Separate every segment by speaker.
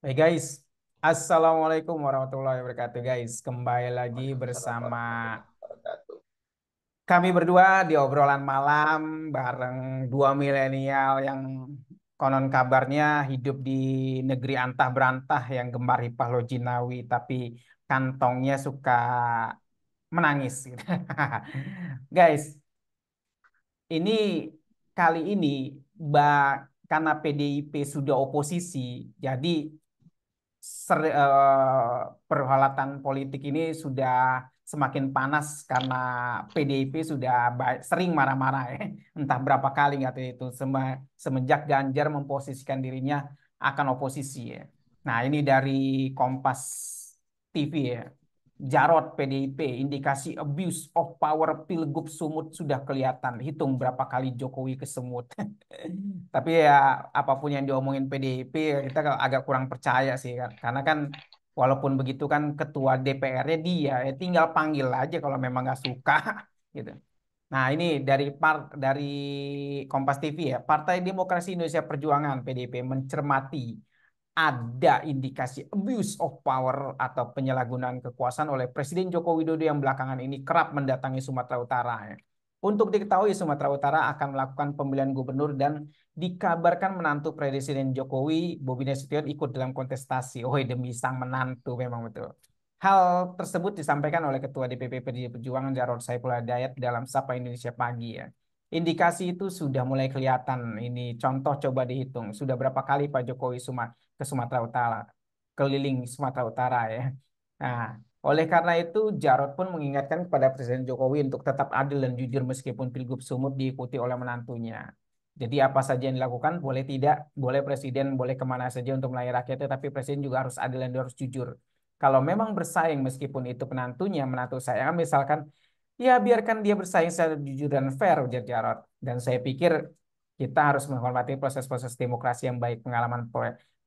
Speaker 1: Hey guys, Assalamualaikum warahmatullahi wabarakatuh guys. Kembali lagi
Speaker 2: Waalaikumsalam
Speaker 1: bersama
Speaker 2: warahmatullahi wabarakatuh.
Speaker 1: kami berdua di obrolan malam bareng dua milenial yang konon kabarnya hidup di negeri antah berantah yang gembar hipah lojinawi tapi kantongnya suka menangis gitu. Guys, ini kali ini karena PDIP sudah oposisi, jadi perhelatan politik ini sudah semakin panas karena PDIP sudah sering marah-marah ya. Entah berapa kali nggak tahu itu semenjak Ganjar memposisikan dirinya akan oposisi ya. Nah, ini dari Kompas TV ya. Jarod PDIP, indikasi abuse of power Pilgub Sumut sudah kelihatan. Hitung berapa kali Jokowi ke Sumut. Tapi ya apapun yang diomongin PDIP kita agak kurang percaya sih kan. Karena kan walaupun begitu kan ketua DPR-nya dia ya tinggal panggil aja kalau memang nggak suka gitu. Nah, ini dari Kompas TV ya. Partai Demokrasi Indonesia Perjuangan PDIP mencermati ada indikasi abuse of power atau penyalahgunaan kekuasaan oleh Presiden Joko Widodo yang belakangan ini kerap mendatangi Sumatera Utara ya. Untuk diketahui Sumatera Utara akan melakukan pemilihan gubernur dan dikabarkan menantu Presiden Jokowi Bobi Nasution ikut dalam kontestasi. Oh, demi sang menantu memang betul. Hal tersebut disampaikan oleh Ketua DPP PDI Perjuangan Jarod Saiful Hidayat dalam Sapa Indonesia Pagi ya. Indikasi itu sudah mulai kelihatan. Ini contoh coba dihitung. Sudah berapa kali Pak Jokowi ke Sumatera Utara, keliling Sumatera Utara ya. Nah, oleh karena itu Jarod pun mengingatkan kepada Presiden Jokowi untuk tetap adil dan jujur meskipun Pilgub Sumut diikuti oleh menantunya. Jadi apa saja yang dilakukan boleh tidak, boleh Presiden boleh kemana saja untuk melayani rakyatnya, tapi Presiden juga harus adil dan harus jujur. Kalau memang bersaing meskipun itu penantunya, menantu saya misalkan, ya biarkan dia bersaing secara jujur dan fair, ujar Jarod. Dan saya pikir kita harus menghormati proses-proses demokrasi yang baik. Pengalaman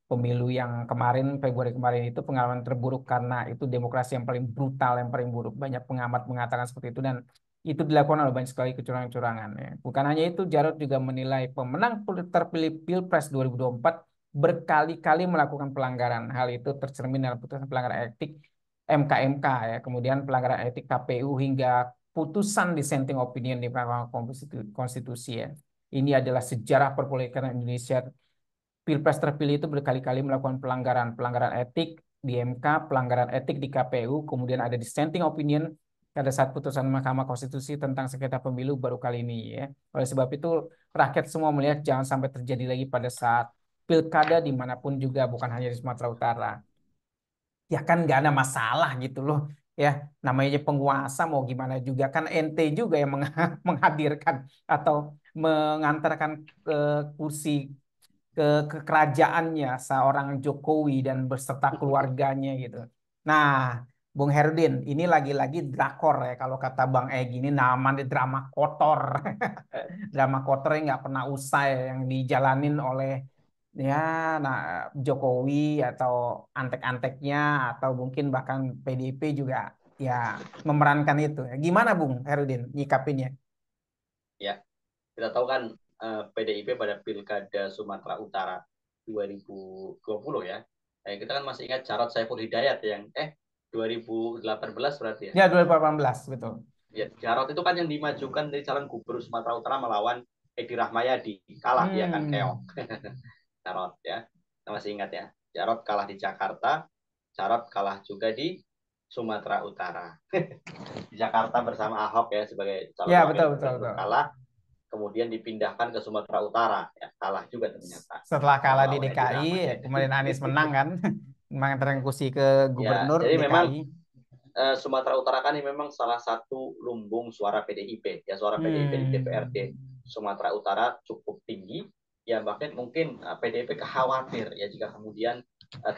Speaker 1: pemilu yang kemarin, Februari kemarin itu pengalaman terburuk karena itu demokrasi yang paling brutal, yang paling buruk. Banyak pengamat mengatakan seperti itu dan itu dilakukan oleh banyak sekali kecurangan-kecurangan. Ya. Bukan hanya itu, Jarod juga menilai pemenang terpilih Pilpres 2024 berkali-kali melakukan pelanggaran. Hal itu tercermin dalam putusan pelanggaran etik MK-MK ya, kemudian pelanggaran etik KPU hingga putusan dissenting opinion di Mahkamah Konstitusi ya. Ini adalah sejarah perpolitikan Indonesia. Pilpres terpilih itu berkali-kali melakukan pelanggaran etik di MK, pelanggaran etik di KPU, kemudian ada dissenting opinion pada saat putusan Mahkamah Konstitusi tentang sengketa pemilu baru kali ini ya. Oleh sebab itu rakyat semua melihat jangan sampai terjadi lagi pada saat pilkada dimanapun juga bukan hanya di Sumatera Utara. Ya kan nggak ada masalah gitu loh ya, namanya penguasa mau gimana juga kan ente juga yang menghadirkan atau mengantarkan kursi ke kerajaannya seorang Jokowi dan beserta keluarganya gitu. Nah, Bung Herudin, ini lagi-lagi drakor ya kalau kata Bang Egy ini namanya drama kotor. Drama kotor yang nggak pernah usai yang dijalanin oleh ya nah Jokowi atau antek-anteknya atau mungkin bahkan PDIP juga ya memerankan itu. Gimana Bung Herudin nyikapinnya?
Speaker 2: Ya, kita tahu kan PDIP pada Pilkada Sumatera Utara 2020 ya. Kita kan masih ingat Jarod Saiful Hidayat yang 2018 berarti ya.
Speaker 1: Ya 2018 betul.
Speaker 2: Ya, Jarod itu kan yang dimajukan dari calon gubernur Sumatera Utara melawan Edi Rahmayadi. Kalah dia kan keok.
Speaker 1: Hmm.
Speaker 2: Jarod ya. Kita masih ingat ya. Jarod kalah di Jakarta, Jarod kalah juga di Sumatera Utara. Di Jakarta bersama Ahok ya sebagai calon
Speaker 1: Ya
Speaker 2: wakil
Speaker 1: betul betul
Speaker 2: gubernur
Speaker 1: betul.
Speaker 2: kalah, kemudian dipindahkan ke Sumatera Utara, ya kalah juga ternyata
Speaker 1: Setelah kalah di
Speaker 2: melawan Edi
Speaker 1: DKI,
Speaker 2: Rahmayadi.
Speaker 1: kemudian Anies menang kan, mengantara kursi ke
Speaker 2: Ya,
Speaker 1: gubernur
Speaker 2: jadi memang
Speaker 1: DKI.
Speaker 2: Sumatera Utara kan ini memang salah satu lumbung suara PDIP, ya suara PDIP di DPRD
Speaker 1: Hmm.
Speaker 2: Sumatera Utara cukup tinggi, ya bahkan mungkin PDIP khawatir ya jika kemudian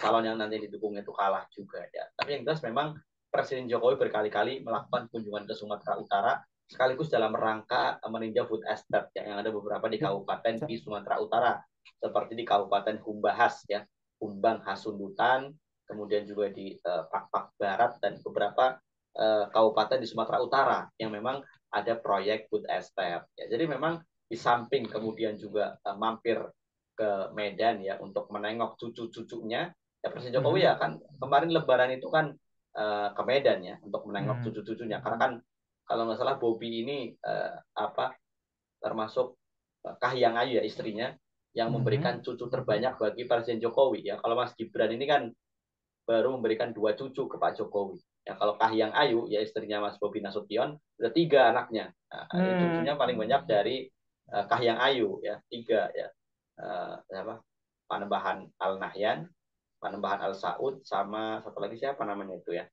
Speaker 2: calon yang nanti didukung itu kalah juga ya. Tapi yang jelas memang Presiden Jokowi berkali-kali melakukan kunjungan ke Sumatera Utara sekaligus dalam rangka meninjau food estate yang ada beberapa di kabupaten di Sumatera Utara seperti di Kabupaten Humbahas ya, Humbang Hasundutan, kemudian juga di Pak Barat dan beberapa kabupaten di Sumatera Utara yang memang ada proyek food estate. Ya, jadi memang di samping kemudian juga mampir ke Medan ya untuk menengok cucu-cucunya, Ya Presiden Jokowi
Speaker 1: Mhm.
Speaker 2: ya kan kemarin Lebaran itu kan ke Medan ya untuk menengok
Speaker 1: Hmm.
Speaker 2: cucu-cucunya. Karena kan kalau nggak salah Bobi ini apa termasuk Kahiyang Ayu ya istrinya yang memberikan
Speaker 1: Mhm.
Speaker 2: cucu terbanyak bagi Presiden Jokowi ya. Kalau Mas Gibran ini kan baru memberikan 2 cucu ke Pak Jokowi. Ya kalau Kahiyang Ayu ya istrinya Mas Bobi Nasution udah 3 anaknya. Nah, ini
Speaker 1: Hmm.
Speaker 2: cucunya paling banyak dari Kahiyang Ayu ya 3 ya. Apa Panembahan Al Nahyan, Panembahan Al Saud, sama satu lagi siapa namanya itu ya,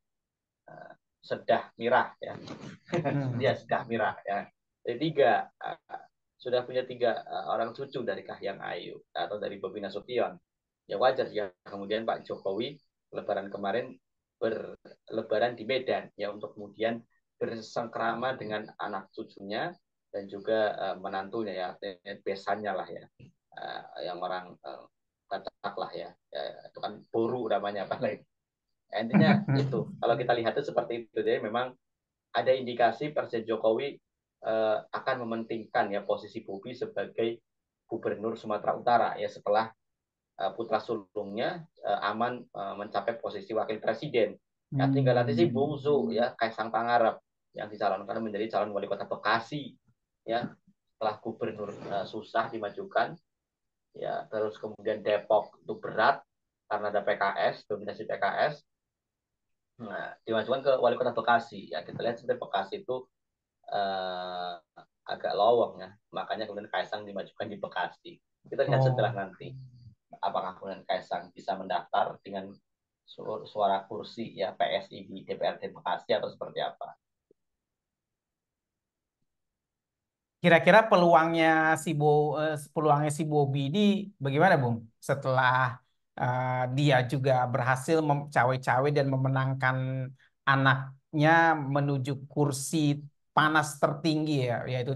Speaker 2: Sedah Mirah ya. Dia
Speaker 1: Hmm.
Speaker 2: Sedah Mirah ya. Jadi 3 sudah punya 3 orang cucu dari Kahiyang Ayu atau dari Bobi Nasution. Ya wajar ya kemudian Pak Jokowi Lebaran kemarin berlebaran di Medan ya untuk kemudian bersengkrama dengan anak cucunya dan juga menantunya ya, besannya lah ya, yang orang Batak lah ya. Ya itu kan Boru namanya apa lagi. Intinya itu kalau kita lihat itu seperti itu, jadi memang ada indikasi Presiden Jokowi akan mementingkan ya posisi Bobi sebagai Gubernur Sumatera Utara ya setelah putra sulungnya aman mencapai posisi wakil presiden. Ya tinggal nanti sih
Speaker 1: Hmm.
Speaker 2: bungsu ya Kaisang Pangarep yang dicalonkan menjadi calon wali kota Bekasi ya setelah gubernur susah dimajukan ya, terus kemudian Depok itu berat karena ada PKS, dominasi PKS. Nah, dimajukan ke wali kota Bekasi ya, kita lihat sebenarnya Bekasi itu eh, agak lowong ya, makanya kemudian Kaisang dimajukan di Bekasi. Kita lihat setelah
Speaker 1: Oh.
Speaker 2: nanti apakah kemudian Kaisang bisa mendaftar dengan suara kursi ya PSI di DPRD Bekasi atau seperti apa.
Speaker 1: Kira-kira peluangnya si Bobby ini bagaimana, Bung? Setelah dia juga berhasil cawe-cawe dan memenangkan anaknya menuju kursi panas tertinggi ya, yaitu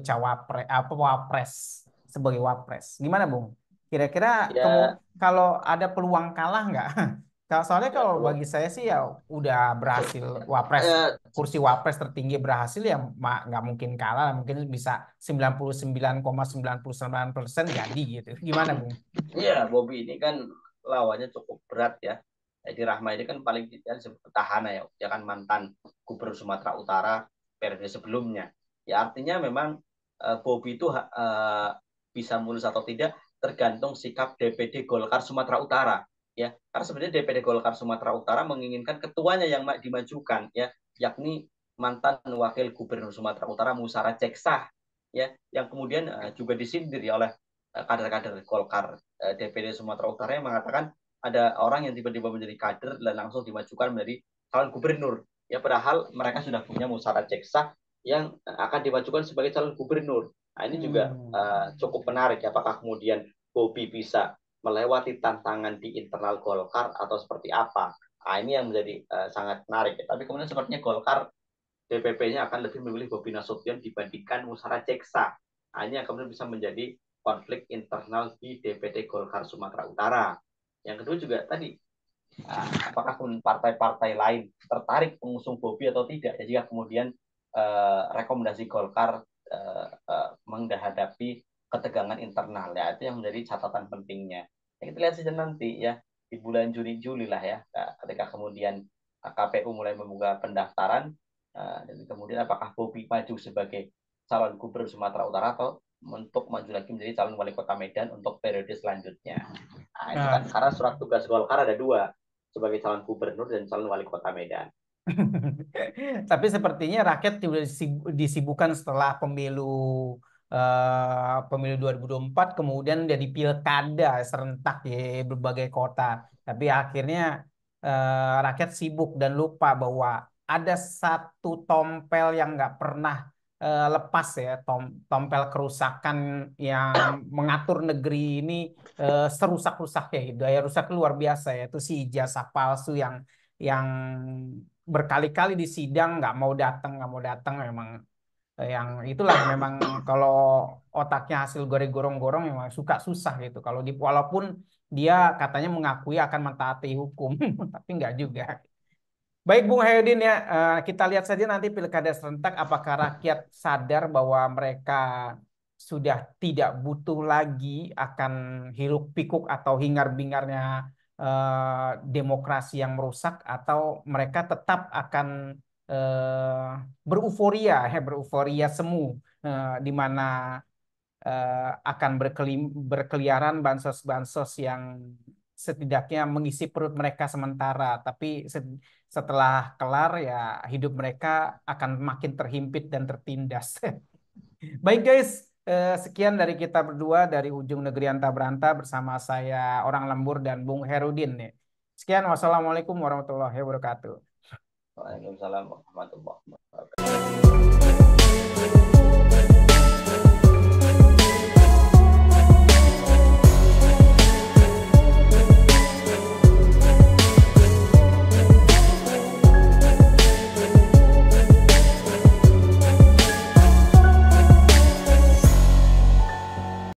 Speaker 1: wapres sebagai wapres. Gimana, Bung? Kira-kira
Speaker 2: Ya,
Speaker 1: kalau ada peluang kalah nggak? Soalnya
Speaker 2: ya
Speaker 1: kalau
Speaker 2: perlu
Speaker 1: bagi saya sih ya udah berhasil wapres,
Speaker 2: ya,
Speaker 1: kursi wapres tertinggi berhasil ya nggak mungkin kalah, mungkin bisa 99,99% jadi gitu. Gimana, Bung?
Speaker 2: ya Bobby ini kan lawannya cukup berat ya. Jadi Rahma ini kan paling tidak disebut petahana ya. Dia kan mantan gubernur Sumatera Utara periode sebelumnya. Ya artinya memang Bobby itu bisa mulus atau tidak tergantung sikap DPD Golkar Sumatera Utara ya. Karena sebenarnya DPD Golkar Sumatera Utara menginginkan ketuanya yang dimajukan ya, yakni mantan wakil gubernur Sumatera Utara Musara Jeksah ya, yang kemudian juga disindir ya oleh kader-kader Golkar DPD Sumatera Utara yang mengatakan ada orang yang tiba-tiba menjadi kader dan langsung dimajukan menjadi calon gubernur. Ya padahal mereka sudah punya musyawarah ceksa yang akan dimajukan sebagai calon gubernur. Nah, ini juga
Speaker 1: Hmm.
Speaker 2: cukup menarik. Apakah kemudian Bobi bisa melewati tantangan di internal Golkar atau seperti apa? Nah, ini yang menjadi sangat menarik. Tapi kemudian sepertinya Golkar DPP-nya akan lebih memilih Bobi Nasution dibandingkan Musara Ceksa. Nah, ini yang kemudian bisa menjadi konflik internal di DPD Golkar Sumatera Utara. Yang kedua juga tadi, apakah partai-partai lain tertarik mengusung Bobi atau tidak? Ya, jika kemudian rekomendasi Golkar menghadapi ketegangan internal, ya itu yang menjadi catatan pentingnya. Ya, kita lihat saja nanti ya di bulan Juni-Juli lah ya, ketika kemudian KPU mulai membuka pendaftaran, dan kemudian apakah Bobi maju sebagai calon gubernur Sumatera Utara atau untuk maju lagi menjadi calon wali kota Medan untuk periode selanjutnya. Nah, itu kan
Speaker 1: Nah,
Speaker 2: karena surat tugas Golkar ada 2, sebagai calon gubernur dan calon wali kota Medan.
Speaker 1: tapi sepertinya rakyat sudah disibukkan setelah pemilu 2024, kemudian dari pilkada serentak di berbagai kota. Tapi akhirnya rakyat sibuk dan lupa bahwa ada satu tompel yang nggak pernah lepas ya, tompel kerusakan yang mengatur negeri ini serusak-rusaknya. Daya rusak luar biasa ya, itu si ijazah palsu yang berkali-kali di sidang nggak mau datang memang, yang itulah memang kalau otaknya hasil goreng-gorong-gorong memang suka susah gitu kalau walaupun dia katanya mengakui akan mentaati hukum tapi nggak juga. Baik, Bung Hayudin ya, kita lihat saja nanti pilkada serentak apakah rakyat sadar bahwa mereka sudah tidak butuh lagi akan hiruk pikuk atau hingar bingarnya demokrasi yang merusak atau mereka tetap akan beruforia, beruforia semu, di mana akan berkeliaran bansos-bansos yang setidaknya mengisi perut mereka sementara, tapi setelah kelar ya hidup mereka akan makin terhimpit dan tertindas. Baik guys, sekian dari kita berdua dari ujung negeri Anta Beranta bersama saya Orang Lembur dan Bung Herudin nih. Sekian, wassalamualaikum warahmatullahi wabarakatuh.
Speaker 2: Waalaikumsalam warahmatullahi wabarakatuh.